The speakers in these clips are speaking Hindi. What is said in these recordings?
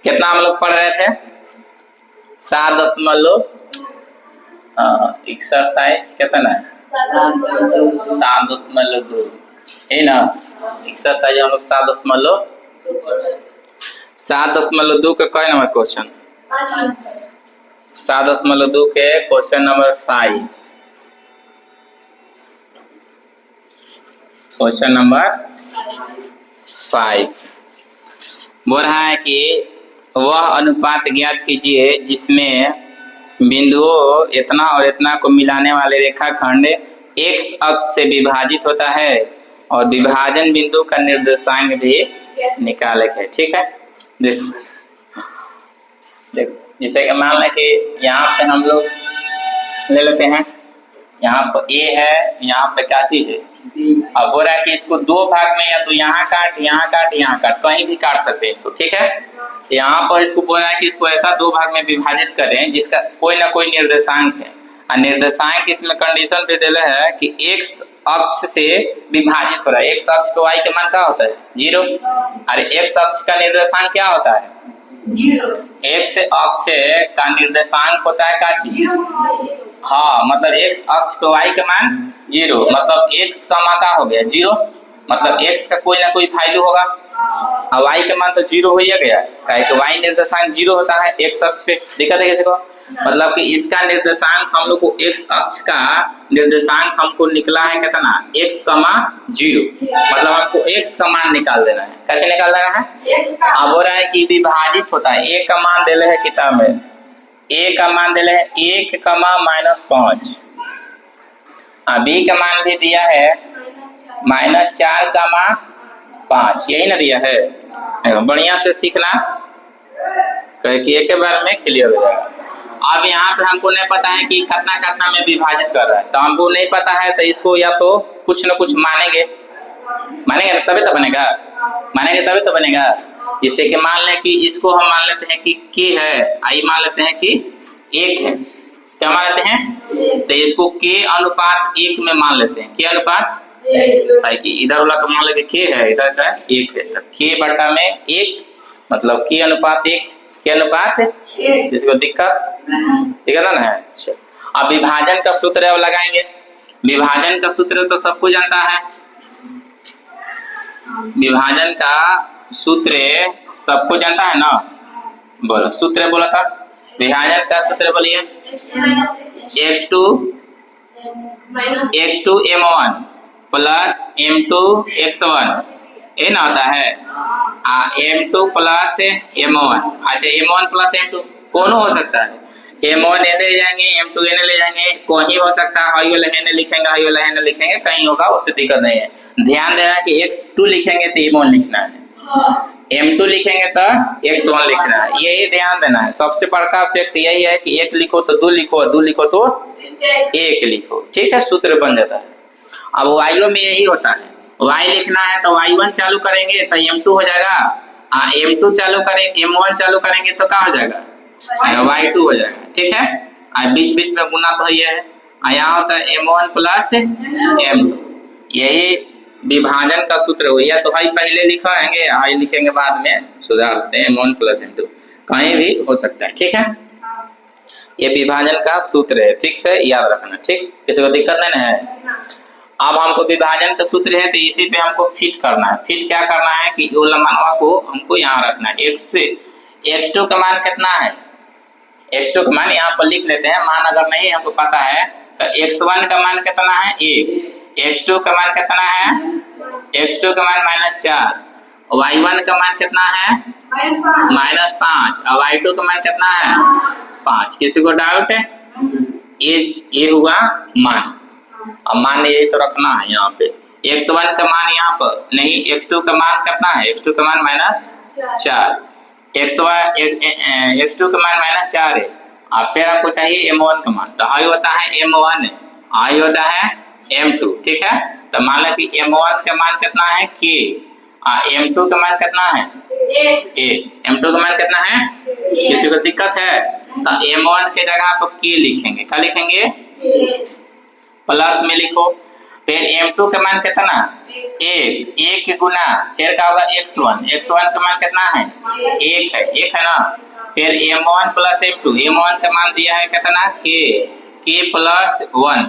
कितना हम लोग पढ़ रहे थे? 7.61 एक्सरसाइज कितना है? 7.2 है ना। एक्सरसाइज हम लोग 7.2 का कई नंबर क्वेश्चन? 7.2 के क्वेश्चन नंबर 5। क्वेश्चन नंबर 5 बोल रहा है कि वह अनुपात ज्ञात कीजिए जिसमें बिंदुओं इतना और इतना को मिलाने वाले रेखाखंड x अक्ष से विभाजित होता है और विभाजन बिंदु का निर्देशांक भी निकाले है। ठीक है, देखो जैसे कि मान लें कि यहाँ पे हम लोग ले लेते हैं, यहाँ पर a है, यहाँ पे क्या चीज है? अब बोल रहा है कि इसको दो भाग में, या तो यहाँ काट, यहाँ काट, यहाँ काट, कहीं भी काट सकते हैं इसको। ठीक है, यहाँ पर इसको बोल रहा है कि इसको ऐसा दो भाग में विभाजित करें जिसका कोई ना कोई निर्देशांक है। और निर्देशांक इसमें कंडीशन पे दिया है कि x अक्ष से विभाजित हो रहा है। x अक्ष पे y के मान क्या होता है? 0। अरे x अक्ष का निर्देशांक क्या होता है? 0। x अक्ष का निर्देशांक होता है क्या चीज? हाँ, मतलब x अक्ष पे y का मान 0, मतलब x का मान क्या हो गया? 0। मतलब x का कोई ना कोई वैल्यू होगा और y का मान तो 0 हो ही गया, काहे कि y निर्देशांक 0 होता है x अक्ष पे। दिक्कत है किसी को? मतलब कि इसका निर्देशांक हम लोग को x अक्ष का निर्देशांक हमको निकला है कितना? x, 0। मतलब हमको x का मान निकाल देना है। कैसे निकाल देना है? अब हो रहा है कि विभाजित होता है। a का मान दिले है किताब में, a का मान दिले है 1, -5। b का मान भी दिया है -4, 5। यही ना दिया है। बढ़िया से सीखना, कहे कि एक बार में क्लियर हो जाएगा। अब यहाँ पे हमको नहीं पता है कि कितना कितना में विभाजित कर रहा है, तो हमको नहीं पता है तो इसको या तो कुछ न कुछ मानेंगे तभी तो बनेगा, मानेंगे तभी तो बनेगा। जैसे कि मान लें कि इसको हम मान लेते हैं कि k है, आई मान लेते हैं कि 1 है। क्या मान लेते हैं? तो इसको k अनुपात 1 में मान लेते हैं। k अनुपात कि इधर वाला का मान लेते k है, इधर का 1 है, तो k/1 मतलब k अनुपात 1, k अनुपात 1। इसको दिक्कत ना है। अच्छा, अब विभाजन का सूत्र अब लगाएंगे। विभाजन का सूत्र तो सबको जानता है, विभाजन का सूत्र सबको जानता है ना। बोलो सूत्र बोला था, विभाजन का सूत्र बोलिए। x2 m1 plus m2 x1, ये ना होता है। m2 plus m1। अच्छा, m1 प्लस m2 कौन हो सकता है? m1 एने ले जाएंगे, m2 एने ले जाएंगे, कोई हो सकता है। हाई वाला एने लिखेंगे, हाई वाला एने लिखेंगे, कहीं होगा, उससे दिक्कत नहीं है। ध्यान देना कि x2 लिखेंगे तो m1 लिखना है, m2 लिखेंगे तो x1 लिखना है। यही ध्यान देना है। सबसे बड़का फैक्ट यही है कि 1 लिखो तो 2 लिखो, 2 लिखो तो 1 लिखो। ठीक है, सूत्र बन जाता है। अब वाइयो में यही होता है, y लिखना है तो y1 चालू करेंगे तो m2 हो जाएगा, m2 चालू करेंगे, m1 चालू करेंगे तो क्या हो जाएगा? y2 हो जाएगा। ठीक है, बीच बीच में गुना तो ये है। यहाँ होता है m1 प्लस m2। यही विभाजन का सूत्र हो। या तो हाई पहले लिखाएंगे, हाई लिखेंगे बाद में सुधारते हैं, m1 प्लस m2 कहीं भी हो सकता है। ठीक है, ये विभाजन का सूत्र है, फिक्स है, याद रखना। ठीक, किसी को दिक्कत नहीं है। अब हमको विभाजन का सूत्र है तो इसी पे हमको फिट करना है। फिट क्या करना है कि यो लंबानवा को हमको यहाँ रखना है। x2 का मान कितना है? x2 का मान यहाँ पर लिख लेते हैं। मान अगर नहीं हमको पता है तो x1 का मान कितना है? 1। x2 का मान कितना है? x2 का मान -4। y1 का मान कितना है? -5। और y2 का मान कितना है? 5। किसी को डाउट है? ये हुआ मान। अब मान यही तो रखना है यहाँ पे। x1 का मान यहाँ पर नहीं, x2 का मान कितना है? x2 का मान -4, x2 का मान -4 है। अब फिर आपको चाहिए m1 का मान, तो आई होता है m1, आई होता है m2। ठीक है, तो मान लो कि m1 का मान कितना है? k। m2 का मान कितना है? 1। m2 का मान कितना है? किसी को दिक्कत है? तो m1 के जगह पर k लिखेंगे। क्या लिखेंगे? प्लस में लिखो। फिर m2 का मान कितना 1 गुना फिर क्या होगा x1 का मान कितना है 1 है ना। फिर m1 प्लस m1 का मान दिया है कितना k प्लस 1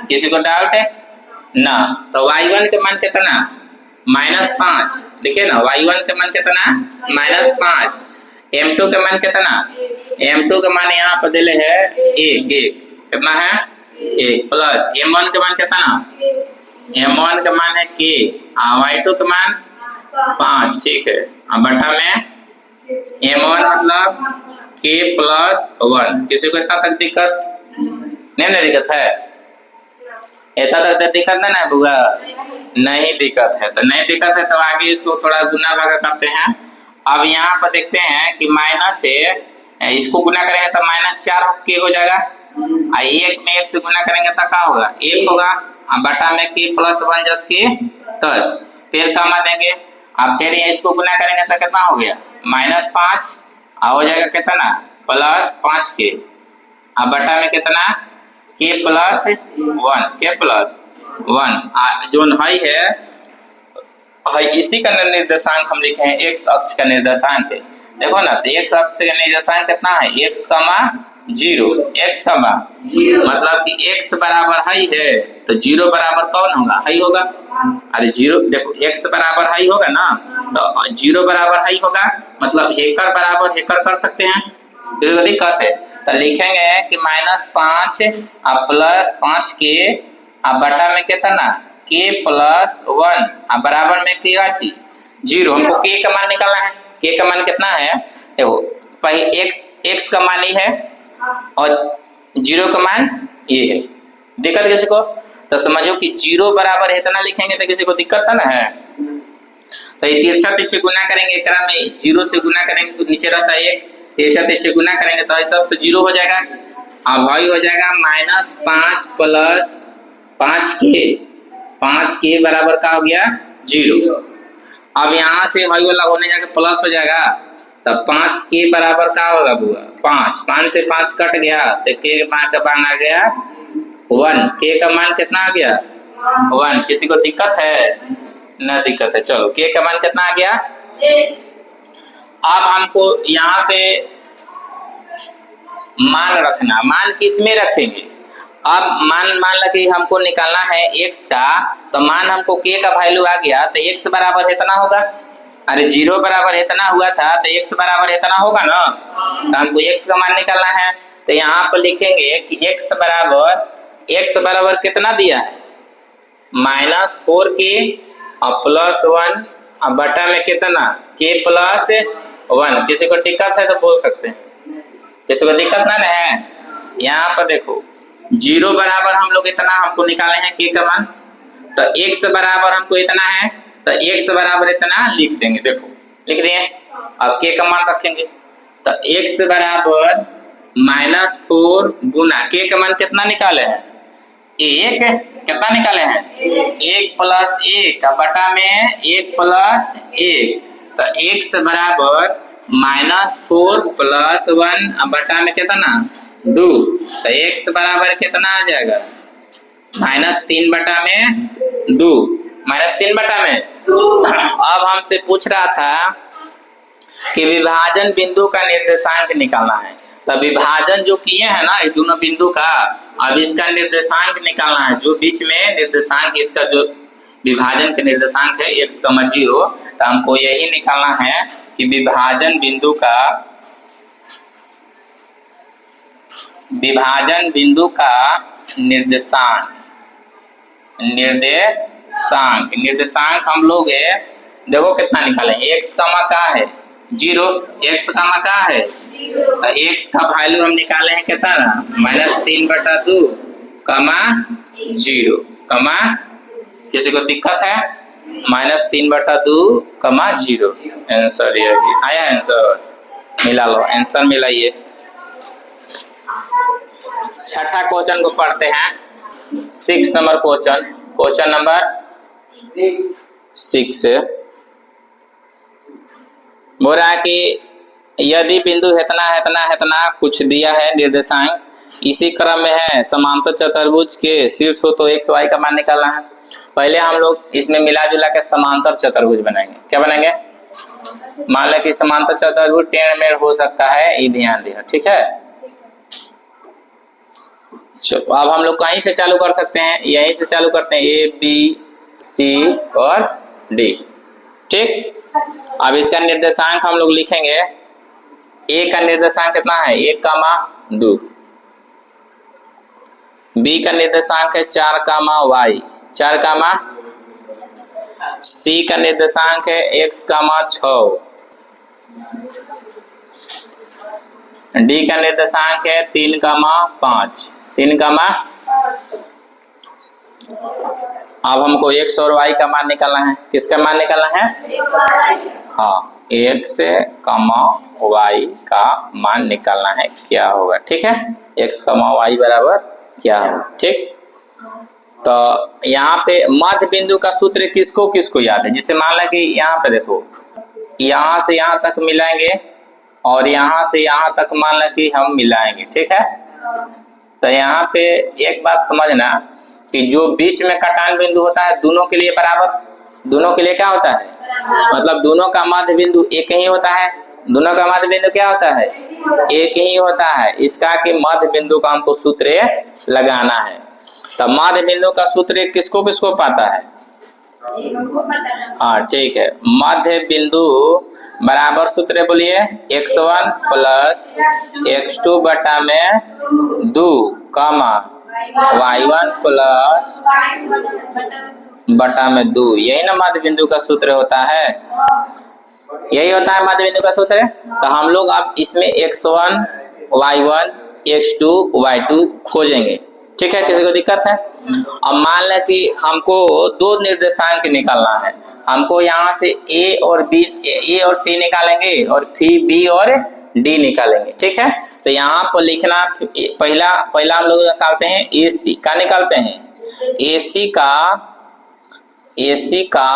किसी को डाउट है ना। तो y1 का मान कितना -5 देखिए ना, y1 का मान कितना -5। m2 का मान कितना m2 का मान यहाँ पर दिले है 1 कितना है 1 प्लस m1 का मान कितना m1 का मान है k y2 का मान 5 ठीक है। अब बटा में m1 मतलब k प्लस 1। किसी को इतना तक दिक्कत नहीं दिक्कत है, इतना तक दिक्कत नहीं ना बुआ, नहीं दिक्कत है। तो नहीं दिक्कत है तो आगे इसको थोड़ा गुना भागा करते हैं। अब यहाँ पर देखते हैं कि माइनस से इसको गुना करेंगे तो -4 के हो जाएगा, 1 में 1 से गुना करेंगे तो क्या होगा 1 होगा। बटा में k प्लस 1 जस के 10 फिर कमा देंगे। अब फिर इसको गुना करेंगे तो कितना हो गया -5 हो जाएगा कितना +5 के। अब बटा में कितना k प्लस 1 जो है इसी का निर्देशांक हम लिखे हैं, x अक्ष का निर्देशांक है। देखो ना, तो x अक्ष का निर्देशांक कितना है x, 0 x, मतलब कि x बराबर हाई है तो 0 बराबर कौन होगा हाई होगा। अरे 0 देखो x बराबर हाई होगा ना, तो 0 बराबर हाई होगा मतलब हेकर बराबर हेकर कर सकते हैं, कोई दिक्कत है। तो लिखेंगे कि -5 प्लस 5 के बटा में कितना k प्लस 1 बराबर में क्या चीज 0। हमको k का मान निकालना है, k का मान कितना है देखो, पहले x का मान ये है और 0 का मान ये है। दिक्कत किसी को तो समझो कि 0 बराबर इतना लिखेंगे तो किसी को दिक्कत था ना है। तो ये तिरछा तिरछे गुना करेंगे, एक में 0 से गुना करेंगे तो नीचे रहता है 1, तिरछा तिरछे गुना करेंगे तो ऐसा तो 0 हो जाएगा। अब भाई हो जाएगा -5 प्लस 5 के बराबर का हो गया 0। अब यहाँ से भाई वाला होने जाके प्लस हो जाएगा, तब 5 के बराबर का होगा बुआ 5 से 5 कट गया तो के मान का मान आ गया 1, के का मान कितना आ गया 1। किसी को दिक्कत है ना, दिक्कत है। चलो के का मान कितना आ गया। अब हमको यहाँ पे मान रखना, मान किस में रखेंगे। अब मान लगे हमको निकालना है x का, तो मान हमको k का वैल्यू आ गया तो x बराबर इतना होगा। अरे 0 बराबर इतना हुआ था तो x बराबर इतना होगा ना, तो हमको x का मान निकालना है। तो यहाँ पर लिखेंगे कि x बराबर कितना दिया है -4k प्लस 1 बटा में कितना k प्लस 1। किसी को दिक्कत है तो बोल सकते हैं, किसी को दिक्कत ना है। यहाँ पर देखो 0 बराबर हम लोग इतना हमको निकाले हैं k का मान, तो x बराबर हमको इतना है तो x बराबर इतना लिख देंगे। देखो लिख दिए, अब k का मान रखेंगे तो x बराबर -4 गुना k का मान कितना निकाले हैं 1, कितना निकाले हैं 1 प्लस 1 बटा में 1 प्लस 1, तो x बराबर -4 प्लस 1 बटा में कितना 2, तो x बराबर कितना आ जाएगा -3 बटा में 2, -3 बटा में 2। अब हमसे पूछ रहा था कि विभाजन बिंदु का निर्देशांक निकालना है, तो विभाजन जो किए हैं ना इस दोनों बिंदु का, अब इसका निर्देशांक निकालना है। जो बीच में निर्देशांक इसका जो विभाजन का निर्देशांक है x, 0, तो हमको यही निकालना है कि विभाजन बिंदु का निर्देशांक हम लोग देखो कितना निकाले, x का है 0, x का है तो x का वैल्यू हम निकाले हैं कितना -3 बटा 2 0, किसी को दिक्कत है -3 बटा 2 0। आंसर ये आया, आंसर मिला लो, आंसर मिलाइए। छठा क्वेश्चन को पढ़ते हैं, 6 नंबर क्वेश्चन नंबर 6 बोल रहा है कि यदि बिंदु इतना कुछ दिया है निर्देशांक इसी क्रम में है, समांतर चतुर्भुज के शीर्ष हो तो एक्स वाई का मान निकालना है। पहले हम लोग इसमें मिला जुला के समांतर चतुर्भुज बनाएंगे। क्या बनाएंगे? मान लें कि समांतर चतुर्भुज टेढ़ मेढ़ हो सकता है, ये ध्यान देना, ठीक है। चलो अब हम लोग कहीं से चालू कर सकते हैं, यहीं से चालू करते हैं, ए बी सी और डी, ठीक। अब इसका निर्देशांक हम लोग लिखेंगे। ए का निर्देशांक कितना है? 1,2। बी का निर्देशांक है 4,y, 4, सी का निर्देशांक है x,6, डी का निर्देशांक है 3,5, 3, अब हमको x और y का मान निकालना है। किसका मान निकालना है? हाँ, x, y का मान निकालना है, क्या होगा, ठीक है। x, y बराबर क्या होगा, ठीक। तो यहाँ पे मध्य बिंदु का सूत्र किसको किसको याद है? जिसे मान लो कि यहाँ पे देखो, यहाँ से यहाँ तक मिलाएंगे और यहाँ से यहाँ तक मान लो कि हम मिलाएंगे, ठीक है। तो यहाँ पे एक बात समझना कि जो बीच में कटान बिंदु होता है दोनों के लिए बराबर, दोनों के लिए क्या होता है? मतलब दोनों का मध्य बिंदु एक ही होता है। दोनों का मध्य बिंदु क्या होता है? एक ही होता है। इसका कि मध्य बिंदु का हमको सूत्र लगाना है। तो मध्य बिंदु का सूत्र किसको किसको पता है? हाँ, ठीक है। मध्य बिंदु बराबर सूत्र बोलिए, x1 प्लस x2 बटा में 2, y1 प्लस बटा में 2। यही ना मध्य बिंदु का सूत्र होता है, यही होता है मध्य बिंदु का सूत्र। तो हम लोग अब इसमें x1, y1, x2, y2 खोजेंगे, ठीक है। किसी को दिक्कत है? अब मान लें कि हमको दो निर्देशांक निकालना है। हमको यहाँ से ए और सी निकालेंगे और फिर बी और डी निकालेंगे, ठीक है। तो यहाँ पर लिखना, पहला हम लोग निकालते हैं ए सी का, निकालते हैं ए सी का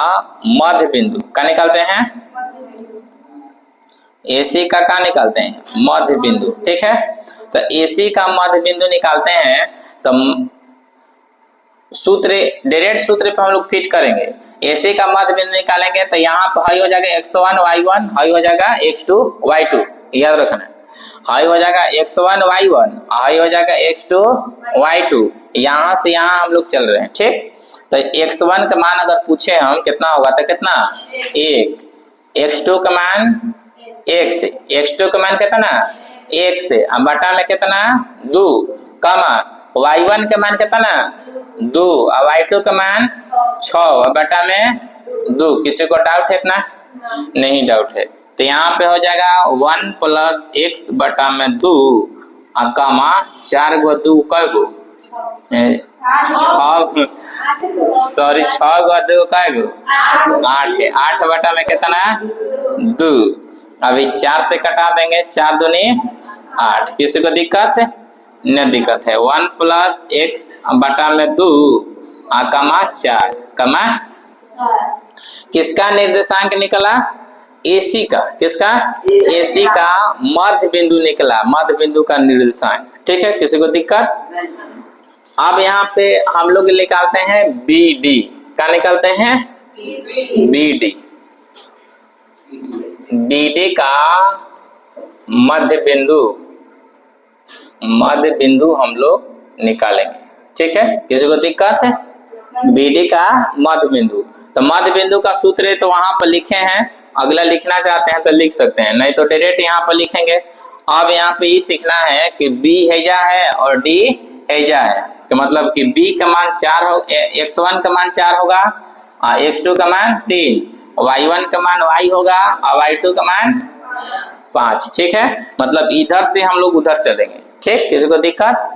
मध्य बिंदु का निकालते हैं, AC का निकालते हैं? मध्य बिंदु, ठीक है। तो AC का मध्य बिंदु निकालते हैं तो सूत्र, डायरेक्ट सूत्र पे हम लोग फिट करेंगे। AC का मध्य बिंदु निकालेंगे तो यहाँ पर हाई हो जाएगा x1 y1, हाई हो जाएगा x2 y2, याद रखना। हाई हो जाएगा x1 y1, हाई हो जाएगा x2 y2। यहाँ से यहाँ हम लोग चल रहे हैं, ठीक। तो x1 का मान अगर पूछे हम कितना होगा तो कितना? 1। x2 का मान 1 से, x2 का मान कितना? 1 से, अब बटा में कितना? 2, y1 का मान कितना? 2, और y2 का मान 6, और बटा में 2। किसी को डाउट है? इतना नहीं डाउट है। तो यहाँ पे हो जाएगा 1 प्लस x बटा में 2, 4 गो 2 कै गो? 6 गो 2 कै गो? 8 है। 8 बटा में कितना? 2। अभी 4 से कटा देंगे, 4 दूनी 8। किसी को दिक्कत? नहीं दिक्कत है। 1 प्लस x बटा में 2, 4, किसका निर्देशांक निकला? AC का। किसका? AC का मध्य बिंदु निकला, मध्य बिंदु का निर्देशांक, ठीक है। किसी को दिक्कत? अब यहाँ पे हम लोग निकालते हैं BD का, निकालते हैं BD। BD का मध्य बिंदु हम लोग निकालेंगे, ठीक है। किसी को दिक्कत है? BD का मध्य बिंदु, तो मध्य बिंदु का सूत्र है तो वहां पर लिखे हैं। अगला लिखना चाहते हैं तो लिख सकते हैं, नहीं तो डायरेक्ट यहाँ पर लिखेंगे। अब यहाँ पे ये सीखना है कि B हैजा है और D हैजा है, तो मतलब कि B का मान 4 हो, x1 का मान 4 होगा, x2 का मान 3, y1 का मान y होगा और y2 का मान 5, ठीक है। मतलब इधर से हम लोग उधर चलेंगे, ठीक। किसी को दिक्कत?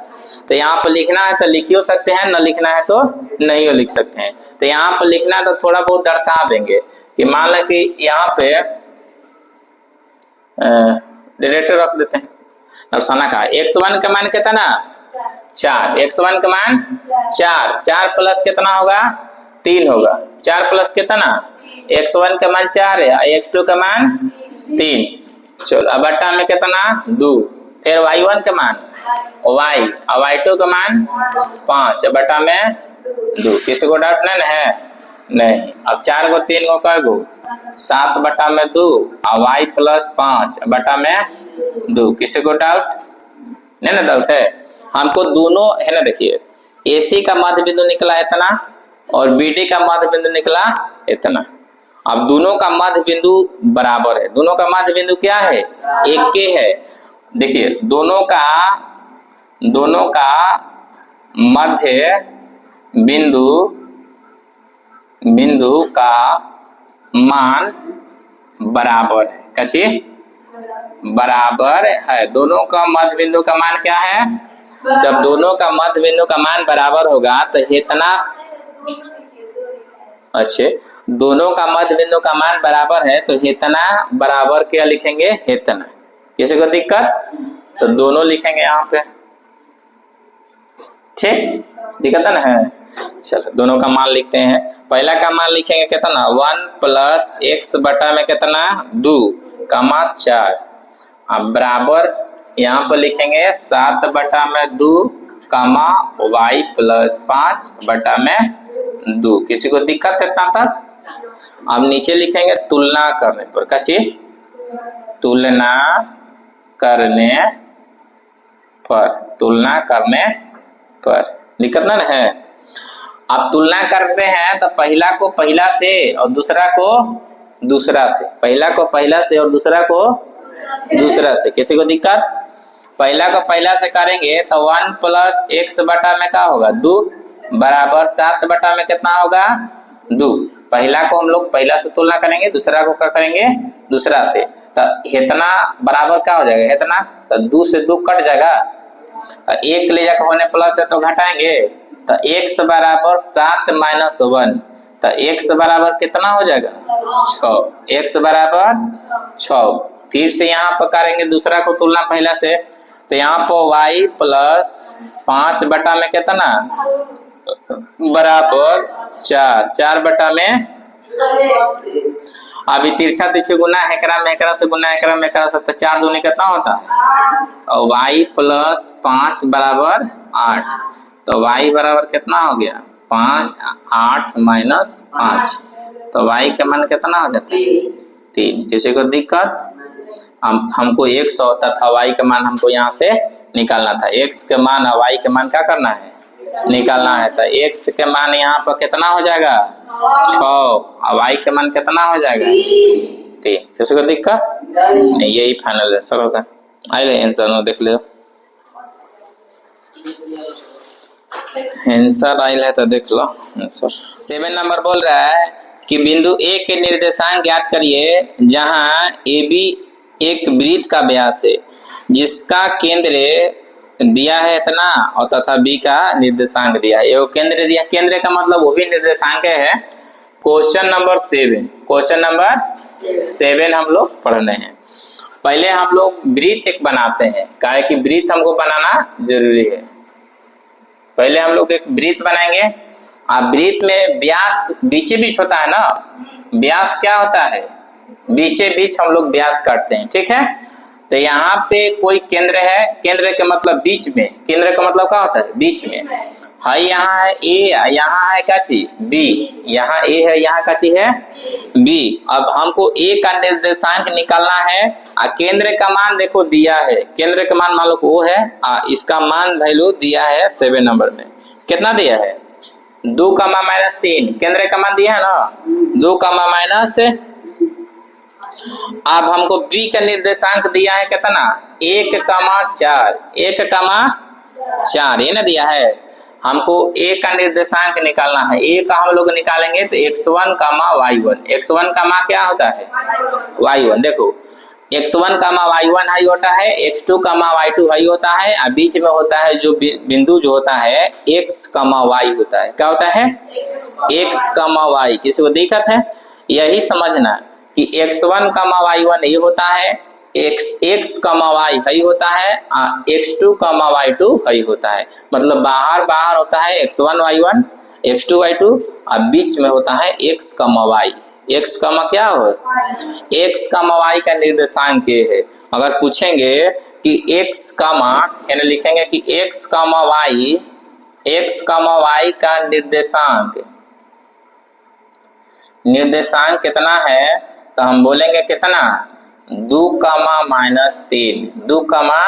तो यहाँ पर लिखना है तो लिख हो सकते हैं, न लिखना है तो नहीं हो लिख सकते हैं। तो यहाँ पर लिखना है तो थोड़ा बहुत दर्शा देंगे कि मान लो कि यहाँ पे डायरेक्ट रख देते हैं, दर्शाना का x1 का मान कितना? 4, x1 का मान 4, 4 प्लस कितना होगा? 3 होगा। 4 प्लस कितना? x1 का मान 4 है, x2 का मान 3। चलो अब बटा में कितना? 2। फिर y1 का मान वाई, और y2 का मान 5 बटा में 2। किसी को डाउट नहीं है? नहीं। अब 4 को 3 को कह गो 7 बटा में 2 और y प्लस 5 बटा में 2। किसी को डाउट नहीं ना? डाउट है? हमको दोनों है ना, देखिए AC का मध्य बिंदु निकला इतना और BD का मध्य बिंदु निकला इतना। अब दोनों का मध्य बिंदु बराबर है। दोनों का मध्य बिंदु क्या है? एक के है। देखिए दोनों का मध्य बिंदु का मान बराबर है। कची बराबर है। दोनों का मध्य बिंदु का मान क्या है? जब दोनों का मध्य बिंदु का मान बराबर होगा तो इतना, अच्छे, दोनों का मध्य बिंदु का मान बराबर है तो इतना बराबर क्या लिखेंगे? इतना। किसी को दिक्कत? तो दोनों लिखेंगे यहाँ पे। ठीक, दिक्कत है ना? चलो दोनों का मान लिखते हैं। पहला का मान लिखेंगे कितना? 1 प्लस x बटा में कितना? 2 कमा 4। अब बराबर यहाँ पर लिखेंगे 7 बटा में 2 कमा y प्लस 5 बटा में 2। किसी को दिक्कत है इतना तक? अब नीचे लिखेंगे तुलना करने पर। कची तुलना करने पर दिक्कत ना है। अब तुलना करते हैं तो पहला को पहला से और दूसरा को दूसरा से, पहला को पहला से और दूसरा को दूसरा से। किसी को दिक्कत? पहला को पहला से करेंगे तो 1 प्लस x बटा में क्या होगा? 2 बराबर 7 बटा में कितना होगा? 2। पहला को हम लोग पहला से तुलना करेंगे, दूसरा को क्या करेंगे? दूसरा से। तो इतना बराबर क्या हो जाएगा? इतना। तो 2 से 2 कट जाएगा, एक ले जाकर होने प्लस है तो घटाएंगे। तो x बराबर 7 माइनस 1। तो x बराबर कितना हो जाएगा? 6। x बराबर 6। फिर से यहाँ पर करेंगे दूसरा को तुलना पहला से, तो यहाँ पर y प्लस 5 बटा में कितना? बराबर 4। 4 बटा में, अभी तिरछा तिरछी गुना एकरा में एकरा से गुना एकरा में एकरा से, तो 4 दूनी कितना होता है? और y प्लस 5 बराबर 8। तो y बराबर कितना हो गया? 8 माइनस 5। तो y का मान कितना हो जाता है? 3। किसी को दिक्कत? हमको x होता था, y का मान हमको यहाँ से निकालना था। x के मान और y के मान क्या करना है? निकालना है। तो x के मान यहाँ पर कितना हो जाएगा? 6 और y के मान कितना हो जाएगा? 3। किसी को दिक्कत नहीं? यही फाइनल आंसर होगा। आइए आंसर देख लो। आंसर आइल है तो देख लो आंसर। 7 नंबर बोल रहा है कि बिंदु A के निर्देशांक ज्ञात करिए जहां AB एक वृत्त का व्यास है जिसका केंद्र दिया है इतना और तथा B का निर्देशांक दिया है। ये केंद्र दिया, केंद्र का मतलब वो भी निर्देशांक है। क्वेश्चन नंबर 7, क्वेश्चन नंबर 7 हम लोग पढ़ रहे हैं। पहले हम लोग वृत्त एक बनाते हैं, काहे कि वृत्त हमको बनाना जरूरी है। पहले हम लोग एक वृत्त बनाएंगे। अब वृत्त में व्यास बीचे बीच होता है ना, व्यास क्या होता है? बीचे बीच हम लोग व्यास काटते हैं। ठीक है, तो यहाँ पे कोई केंद्र है, केंद्र के मतलब बीच में, केंद्र का मतलब क्या होता है? बीच में है। यहाँ है A, यहाँ है क्या चीज? B। यहाँ A है, यहाँ का चीज है B। अब हमको A का निर्देशांक निकालना है। केंद्र का मान देखो दिया है, केंद्र का मान मान लो वो है, इसका मान वैल्यू दिया है 7 नंबर में। कितना दिया है? 2 माइनस 3। केंद्र का मान दिया है ना, 2 माइनस। अब हमको B का निर्देशांक दिया है कितना? 1,4। 1,4 ये ना दिया है। हमको A का निर्देशांक निकालना है। A का हम लोग निकालेंगे तो x1, y1। x1 का मान क्या होता है? y1। देखो x1, y1 हाई होता है, x2, y2 हाई होता है, और बीच में होता है जो बिंदु जो होता है x, y होता है। क्या होता है? x, y। किसी को दिक्कत है? यही समझना कि x1, y1 ये होता है, x, y हाई होता है, x2, y2 हाई होता है। मतलब बाहर होता है x1, y1, x2, y2, और बीच में होता है x, y। x कमा क्या हो, x कमा y का निर्देशांक ये है। अगर पूछेंगे कि x कमा, यानी लिखेंगे कि x कमा y का निर्देशांक कितना है, तो हम बोलेंगे कितना, 2 कमा -3। 2 कमा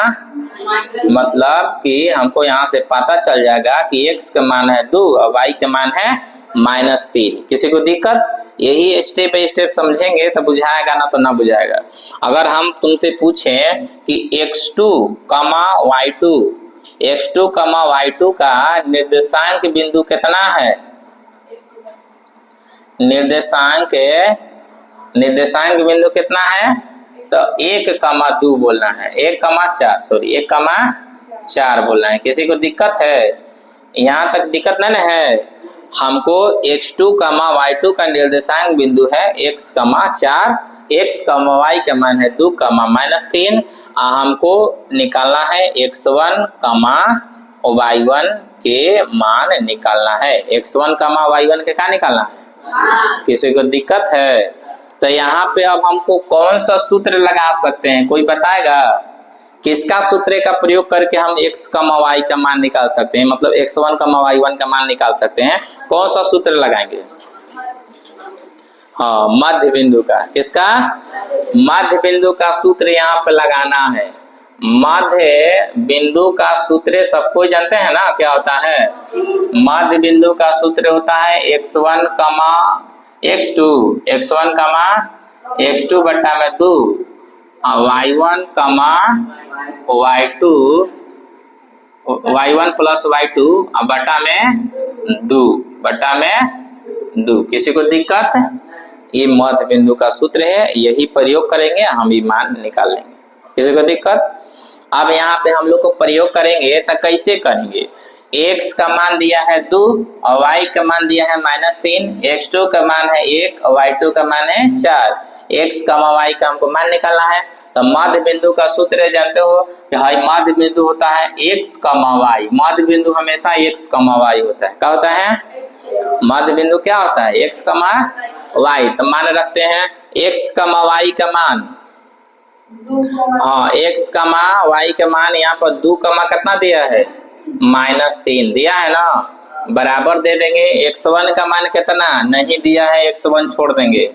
मतलब कि हमको यहाँ से पता चल जाएगा कि x का मान है 2 और y के मान है -3। किसी को दिक्कत, यही स्टेप बाय स्टेप समझेंगे तो बुझाएगा, ना तो ना बुझाएगा। अगर हम तुमसे पूछें कि x2 कमा y2 का निर्देशांक बिंदु कितना है, निर्देशांक बिंदु कितना है, तो 1,2 बोलना है, 1,4 बोलना है। किसी को दिक्कत है, यहाँ तक दिक्कत नहीं ना है। हमको x2 कमा y2 का निर्देशांक बिंदु है 1,4, x कमा y का मान है 2 कमा -3। हमको निकालना है x1 कमा y1 के मान निकालना है। x1 कमा y1 के क्या निकालना है, किसी को दिक्कत है। तो यहाँ पे अब हमको कौन सा सूत्र लगा सकते हैं, कोई बताएगा? किसका सूत्र का प्रयोग करके हम x कमा y का मान निकाल सकते हैं, मतलब x1 कमा y1 का मान निकाल सकते हैं? कौन सा सूत्र लगाएंगे? हाँ, मध्य बिंदु का। किसका? मध्य बिंदु का सूत्र यहाँ पे लगाना है। मध्य बिंदु का सूत्र सबको जानते हैं ना, क्या होता है? मध्य बिंदु का सूत्र होता है x1 कमा x2 बट्टा में 2, y1 कमा y1 प्लस y2 बटा में 2। किसी को दिक्कत? ये मध्य बिंदु का सूत्र है, यही प्रयोग करेंगे, हम ये मान निकाल लेंगे। किसी को दिक्कत? अब यहाँ पे हम लोग को प्रयोग करेंगे तो कैसे करेंगे? x का मान दिया है 2 और y का मान दिया है -3, x2 का मान है 1 और y2 का मान है 4। x कमा y का हमको मान निकालना है। तो मध्य बिंदु का सूत्र जानते हो कि हाई मध्य बिंदु होता है x कमा y। मध्य बिंदु हमेशा x कमा y होता है। क्या होता है? मध्य बिंदु क्या होता है? x कमा y। तो मान रखते हैं x कमा y का मान, हाँ, x कमा y का मान यहाँ पर 2 कमा कितना दिया है, -3 दिया है ना, बराबर दे देंगे। x1 का मान कितना नहीं दिया है, x1 छोड़ देंगे।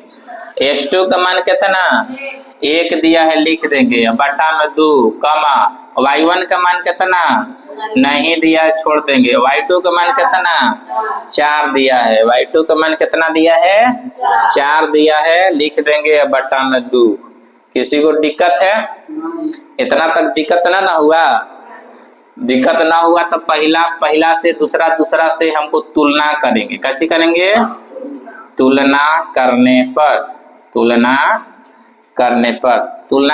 x2 का मान कितना 1 दिया है, लिख देंगे, बटा में 2 कमा y1 का मान कितना नहीं दिया है, छोड़ देंगे। y2 का मान कितना 4 दिया है, y2 का मान कितना दिया है 4 दिया है, लिख देंगे, बटा में 2। किसी को दिक्कत है? इतना तक दिक्कत ना हुआ? दिक्कत ना हुआ तो पहला से दूसरा से हमको तुलना करेंगे। कैसे करेंगे? तुलना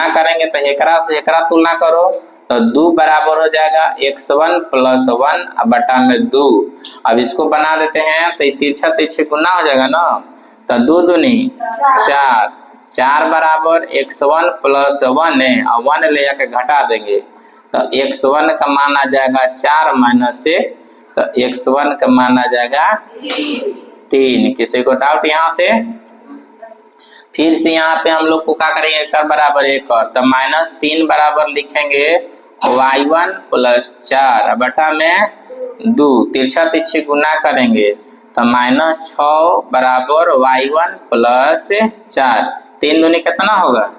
करेंगे तो एकरा से एकरा तुलना करो तो 2 बराबर हो जाएगा x1 प्लस 1 बटा में 2। अब इसको बना देते हैं तो तिरछा तिरछी गुना हो जाएगा ना, तो 2 दूनी 4 बराबर x1 प्लस 1 है और 1 ले जाकर घटा देंगे तो x1 का मान आ जाएगा 4 माइनस 1, तो x1 का मान आ जाएगा 3। किसी को डाउट यहाँ से? फिर से यहाँ पे हम लोग को क्या करेंगे, एक बराबर 1 और, तो -3 बराबर लिखेंगे y1 प्लस 4 बटा में 2, तिरछा तिरछी गुना करेंगे तो -6 बराबर y1 प्लस 4। 3 दूनी कितना होगा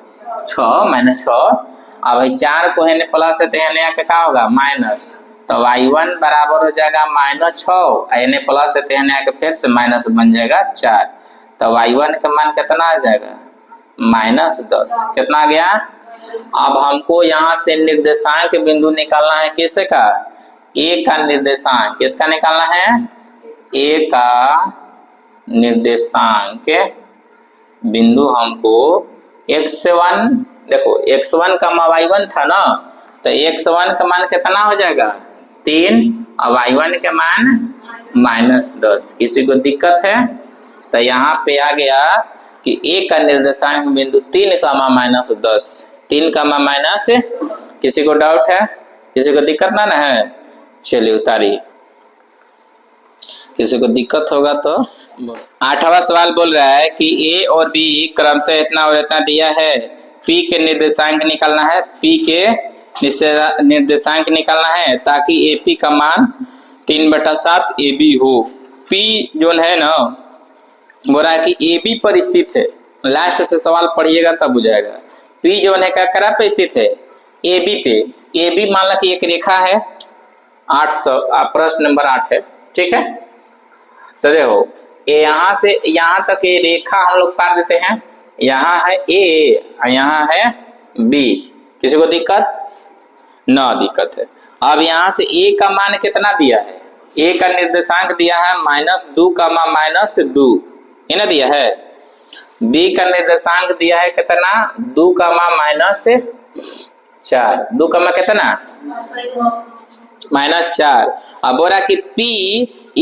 6 -6। अब 4 को है प्लस है तो यहाँ क्या होगा माइनस, तो y1 बराबर हो जाएगा -6, यानी प्लस है तो यहाँ फिर से माइनस बन जाएगा 4। तो y1 का मान कितना आ जाएगा -10। कितना आ गया? अब हमको यहाँ से निर्देशांक बिंदु निकालना है। किसका? a का निर्देशांक। किसका निकालना है? a का निर्देशांक बिंदु हमको x1, देखो x1 का y1 था ना, तो x1 का मान कितना हो जाएगा 3 और y1 का मान -10। किसी को दिक्कत है? तो यहाँ पे आ गया कि a का निर्देशांक बिंदु 3 का -10, 3 का माइनस। किसी को डाउट है? किसी को दिक्कत ना है? चलिए उतारिए। किसी को दिक्कत होगा तो 8वां सवाल बोल रहा है कि ए और बी क्रमशः इतना और इतना दिया है, पी के निर्देशांक निकालना है, पी के निर्देशांक निकालना है ताकि एपी का मान 3/7 ए बी हो। पी जो है ना बोल रहा है कि ए बी पर स्थित है, लास्ट से सवाल पढ़िएगा तब बुझाएगा। पी जो है क्या करा पे स्थित है, ए बी पे। ए बी मान लो कि एक रेखा है, 800 प्रश्न नंबर 8 है, ठीक है। तो देखो यहाँ से यहाँ तक ये रेखा हम लोग पार देते हैं, यहाँ है ए और यहाँ है बी, किसी को दिक्कत ना दिक्कत है। अब यहाँ से ए का मान कितना दिया है, ए का निर्देशांक दिया है -2, -2 ये ना दिया है। बी का निर्देशांक दिया है कितना, 2, -4, 2, कितना -4। अब बोला कि P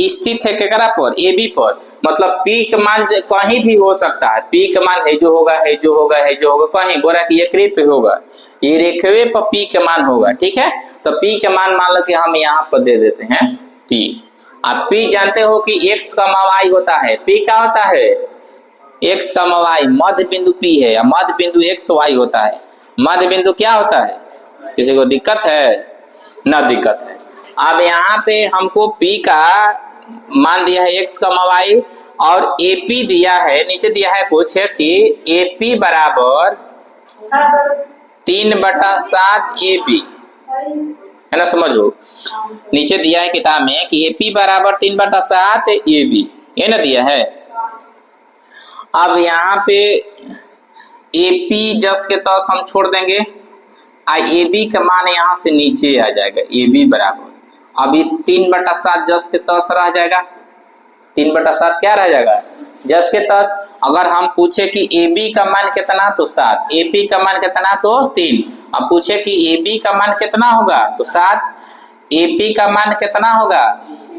स्थित है केकरा पर, ए बी पर, मतलब P का मान कहीं भी हो सकता है। P का मान है जो होगा, है जो होगा, है जो होगा, कहीं बोला कि एक रेख पे होगा, ये रेखवे पर P का मान होगा, ठीक है। तो P का मान लो कि हम यहाँ पर दे देते हैं P। अब P जानते हो कि x, y होता है। P क्या होता है, x, y, मध्य बिंदु P है, मध्य बिंदु x, y होता है। मध्य बिंदु क्या होता है, किसी को दिक्कत है ना दिक्कत है। अब यहाँ पे हमको P का मान दिया है x, y और AP दिया है, नीचे दिया है कुछ है कि AP बराबर 3/7 AB है ना, समझो। नीचे दिया है किताब में कि AP बराबर 3/7 AB, ये ना दिया है। अब यहाँ पे AP जस के तस हम छोड़ देंगे, ए बी का मान यहाँ से नीचे आ जाएगा, ए बी बराबर अभी 3/7 जस के तस रह जाएगा। 3/7 क्या रह जाएगा, जस के तस। अगर हम पूछे कि ए बी का मान कितना तो 7, ए पी का मान कितना तो 3। अब पूछे कि ए बी का मान कितना होगा तो 7, ए पी का मान कितना होगा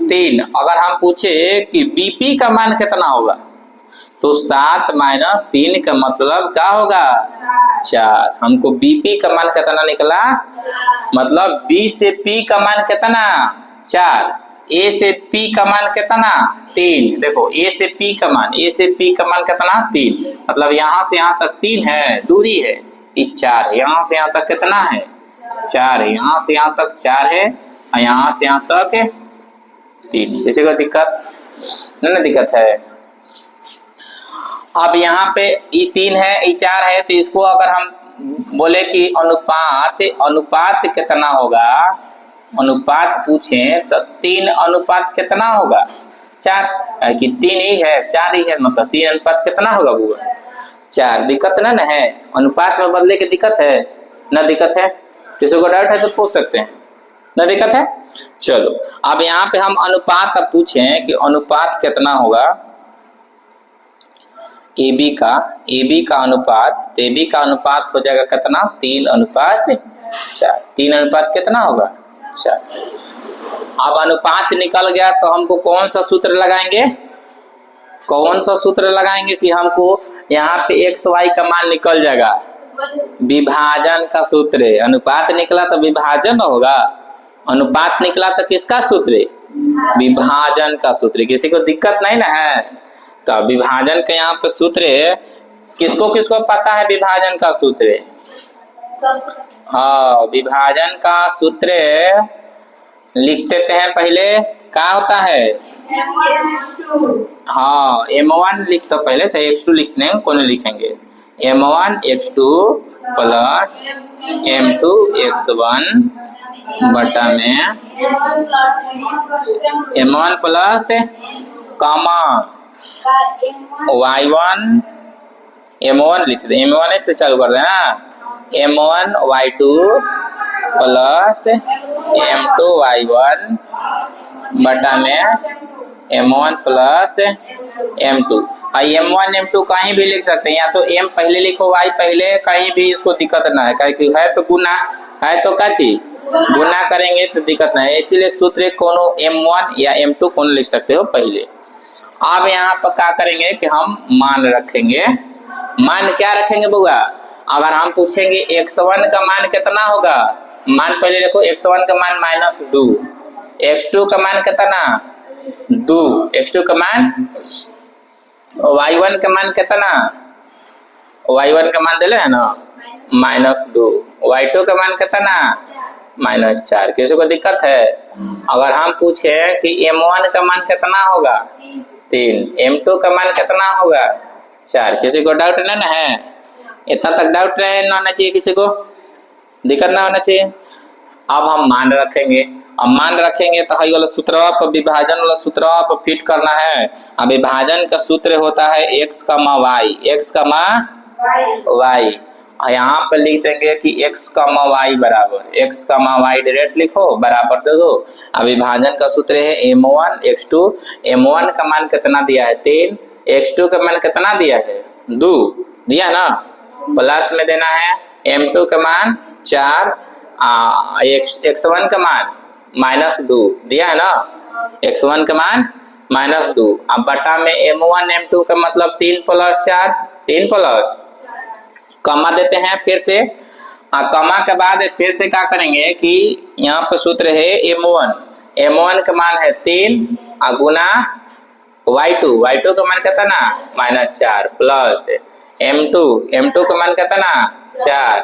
3। अगर हम पूछे कि बी पी का मान कितना होगा तो 7 - 3 का मतलब क्या होगा 4। हमको बीपी का मान कितना निकला, मतलब बी से पी का मान कितना 4, ए से पी का मान कितना 3। देखो ए से पी का मान, ए से पी का मान कितना 3, मतलब यहाँ से यहाँ तक 3 है दूरी है, ये 4 है। यहाँ से यहाँ तक कितना है 4 है, यहाँ से यहाँ तक 4 है और यहाँ से यहाँ तक 3। किसी को दिक्कत नहीं दिक्कत है। अब यहाँ पे ये 3 है, ये 4 है, तो इसको अगर हम बोले कि अनुपात कितना होगा, अनुपात पूछें तो 3 अनुपात कितना होगा 4, कि 3 ही है 4 ही है, मतलब 3 अनुपात कितना होगा बुआ 4। दिक्कत ना है, अनुपात में बदले की दिक्कत है ना दिक्कत है। किसी को डाउट है तो पूछ सकते हैं, ना दिक्कत है। चलो अब यहाँ पे हम अनुपात अब पूछें कि अनुपात कितना होगा ए बी का अनुपात, तो ए बी का अनुपात हो जाएगा कितना 3:4। 3 अनुपात कितना होगा 4। अब अनुपात निकल गया तो हमको कौन सा सूत्र लगाएंगे, कौन सा सूत्र लगाएंगे कि हमको यहाँ पे x y का मान निकल जाएगा, विभाजन का सूत्र है। अनुपात निकला तो विभाजन होगा, अनुपात निकला तो किसका सूत्र है, विभाजन का सूत्र। किसी को दिक्कत नहीं ना है। तो विभाजन का यहाँ पे सूत्र है, किसको किसको पता है विभाजन का सूत्र, हाँ विभाजन का सूत्र लिख देते हैं पहले। क्या होता है, हाँ m1 लिख तो पहले, चाहे x2 लिखने हैं कौन लिखेंगे, m1 x2 plus m2 x1 बटा में m1 प्लस कामा y1 m1 लिख दे, m1 से चालू कर देना, m1 y2 plus m2 y1 बटा में m1 plus m2। m1 m2 कहीं भी लिख सकते हैं, या तो m पहले लिखो y पहले, कहीं भी इसको दिक्कत ना है, क्योंकि है तो गुना, है तो क्या चीज गुना करेंगे तो दिक्कत ना है। इसीलिए सूत्र कोनो m1 या m2 कौन लिख सकते हो पहले। अब यहाँ पर क्या करेंगे कि हम मान रखेंगे, मान क्या रखेंगे बुआ, अगर हम पूछेंगे x1 का मान कितना होगा, मान पहले देखो x1 का मान -2, x2 का मान कितना 2, x2 का मान y1 का मान कितना, y1 का मान दिले है ना -2, y2 का मान कितना -4। किसी को दिक्कत है? अगर हम पूछे कि m1 का मान कितना होगा 3, m2 का मान कितना होगा 4, किसी को डाउट नहीं ना है? इतना तक डाउट नहीं होना चाहिए, किसी को दिक्कत ना होना चाहिए। अब हम मान रखेंगे, अब मान रखेंगे तो हई वाला सूत्रवा पर, विभाजन वाला सूत्रवा पर फिट करना है। अब विभाजन का सूत्र होता है x, y, x, y। यहाँ पर लिख देंगे कि x, y बराबर x, y डायरेक्ट लिखो, बराबर दे दो। अब विभाजन का सूत्र है m1 x2। m1 का मान कितना दिया है 3, x2 का मान कितना दिया है 2 दिया ना, प्लस में देना है m2 का मान 4, x1 का मान -2 दिया है ना, x1 का मान -2। अब बटा में m1 m2 का मतलब 3 + 4, 3 प्लस कमा देते हैं फिर से। कमा के बाद फिर से क्या करेंगे कि यहाँ पर सूत्र है m1 का मान है 3 गुना y2 का मान कितना -4 प्लस m2 का मान कितना 4,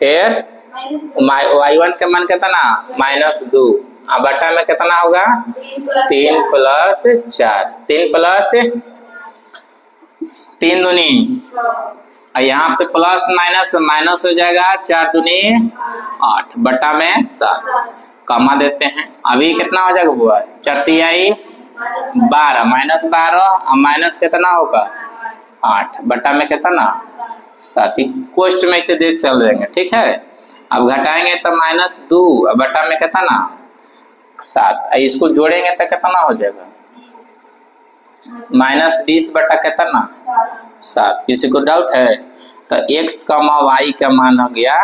फिर y1 का मान कितना -2। अब बटा में कितना होगा 3 + 4, 3 प्लस 3 दूनी, यहाँ पे प्लस माइनस हो जाएगा, 4 दूनी 8 बटा में 7 कमा देते हैं। अभी कितना हो जाएगा बुआ 4 तिहाई 12 -12 और माइनस कितना होगा 8 बटा में कितना 7। कोष्ट में इसे देख चल जाएंगे, ठीक है। अब घटाएंगे तो -2 बटा में कितना 7, इसको जोड़ेंगे तो कितना हो जाएगा -20 बटा कितना 7। किसी को डाउट है? तो x, y का मान हो गया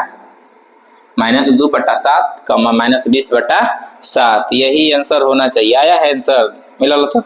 -2 बटा 7 -20 बटा 7। यही आंसर होना चाहिए। आया है आंसर? मिला तो